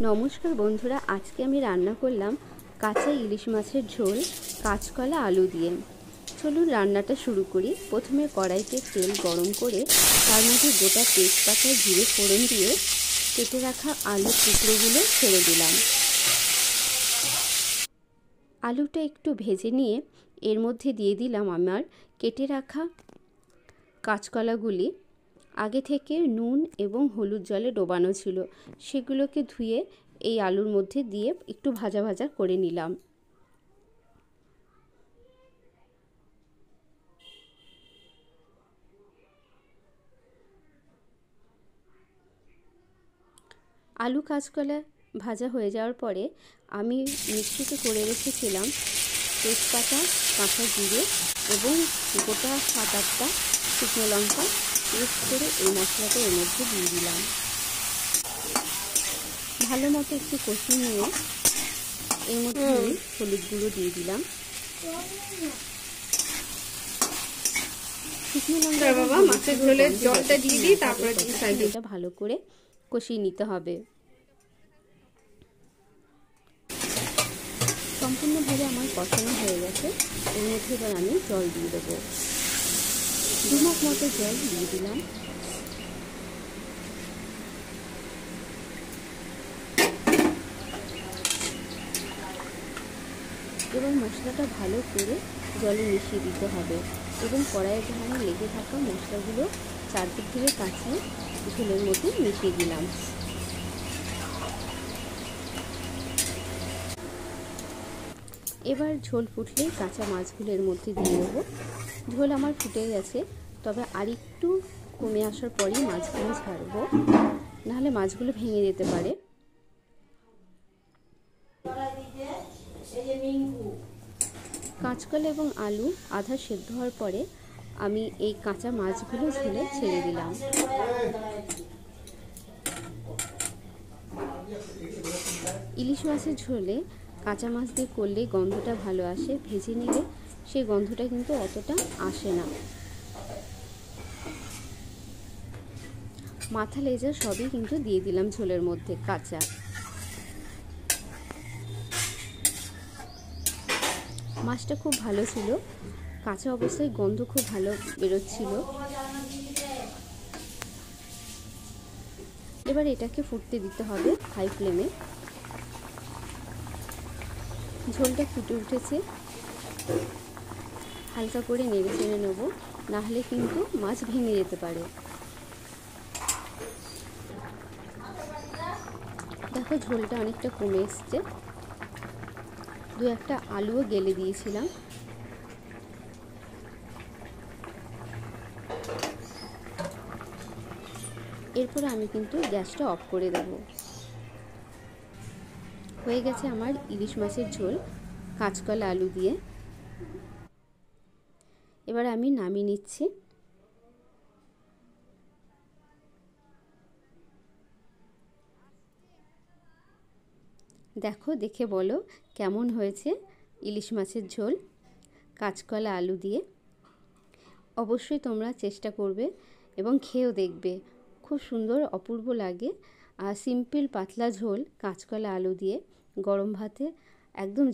নমস্কার বন্ধুরা, আজকে আমি রান্না করলাম কাঁচা ইলিশ মাছের ঝোল কাঁচকলা আলু দিয়ে। চলুন রান্নাটা শুরু করি। প্রথমে কড়াইতে তেল গরম করে তার মধ্যে গোটা তেজপাতা জিরে ফোড়ন দিয়ে কেটে রাখা আলুর টুকরোগুলো ছেড়ে দিলাম। আলুটা একটু ভেজে নিয়ে এর মধ্যে দিয়ে দিলাম আমার কেটে রাখা কাঁচকলাগুলি। আগে থেকে নুন এবং হলুদ জলে ডোবানো ছিল, সেগুলোকে ধুয়ে এই আলুর মধ্যে দিয়ে একটু ভাজা ভাজা করে নিলাম। আলু কাঁচকলা ভাজা হয়ে যাওয়ার পরে আমি মিক্সিতে করে রেখেছিলাম তেজপাতা, কাঁচা জিরে এবং গোটা 7-8টা শুকনো লঙ্কা পেস্ট করে এই মশলাটা এর মধ্যে দিয়ে দিলাম। ভালো মতো একটু কষিয়ে নিয়ে এর মধ্যে হলুদ গুঁড়ো দিয়ে দিলাম। শুকনো লঙ্কা মাছের ঝোলের জলটা দিয়ে দিই, তারপরে এটা ভালো করে কষিয়ে নিতে হবে। সম্পূর্ণভাবে আমার কষানো হয়ে গেছে। এর মধ্যে এবার আমি জল দিয়ে দেবো। 2 মগ মতো জল দিয়ে দিলাম। এবার মশলাটা ভালো করে জলে মিশিয়ে দিতে হবে এবং কড়াইয়ের ধারে লেগে থাকা মশলাগুলো চারদিক থেকে কাঁচিয়ে ঝোলের মধ্যে মিশিয়ে দিলাম। এবার ঝোল ফুটলেই কাঁচা মাছগুলোর মধ্যে দিয়ে দেবো। ঝোল আমার ফুটে গেছে, তবে আর একটু কমে আসার পরই মাছগুলো ছাড়বো, নাহলে মাছগুলো ভেঙে যেতে পারে। কাঁচকলা এবং আলু আধা সেদ্ধ হওয়ার পরে আমি এই কাঁচা মাছগুলো ঝোলে ছেড়ে দিলাম। ইলিশ মাছের ঝোলে কাঁচা মাছ দিয়ে করলে গন্ধটা ভালো আসে, ভেজে নিলে সেই গন্ধটা কিন্তু অতটা আসে না। মাথা লেজা সবই কিন্তু দিয়ে দিলাম ঝোলের মধ্যে কাঁচা। মাছটা খুব ভালো ছিল, কাঁচা অবস্থায় গন্ধ খুব ভালো বেরোচ্ছিল। এবার এটাকে ফুটতে দিতে হবে হাই ফ্লেমে। ঝোলটা ফুটে উঠেছে, হালকা করে নেড়ে চেড়ে নেব, নাহলে কিন্তু মাছ ভেঙে যেতে পারে। দেখো ঝোলটা অনেকটা কমে এসছে। 2-1টা আলুও গেলে দিয়েছিলাম। এরপরে আমি কিন্তু গ্যাসটা অফ করে দেব। হয়ে গেছে আমার ইলিশ মাছের ঝোল কাঁচকলা আলু দিয়ে। এবার আমি নামিয়ে নিচ্ছি। দেখো, দেখে বলো কেমন হয়েছে ইলিশ মাছের ঝোল কাঁচকলা আলু দিয়ে। অবশ্যই তোমরা চেষ্টা করবে এবং খেয়েও দেখবে, খুব সুন্দর অপূর্ব লাগে। আর সিম্পল পাতলা ঝোল কাঁচকলা আলু দিয়ে গরম ভাতে একদম